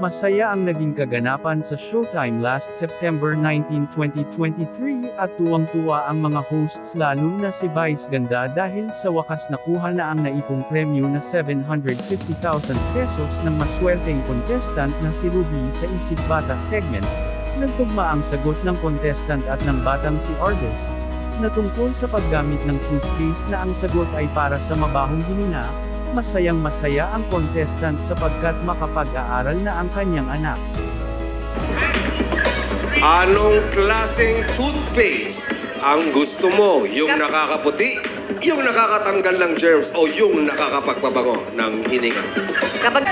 Masaya ang naging kaganapan sa Showtime last September 19, 2023 at tuwang-tuwa ang mga hosts lalo na si Vice Ganda dahil sa wakas nakuha na ang naipong premyo na 750,000 pesos ng maswerteng contestant na si Ruby sa Isip Bata segment. Nagtugma ang sagot ng contestant at ng batang si Argus, na tungkol sa paggamit ng toothpaste na ang sagot ay para sa mabahong hininga. Masayang-masaya ang contestant sapagkat makapag-aaral na ang kanyang anak. Anong klaseng toothpaste ang gusto mo? Yung nakakaputi, yung nakakatanggal ng germs, o yung nakakapagpabango ng hininga? Kapag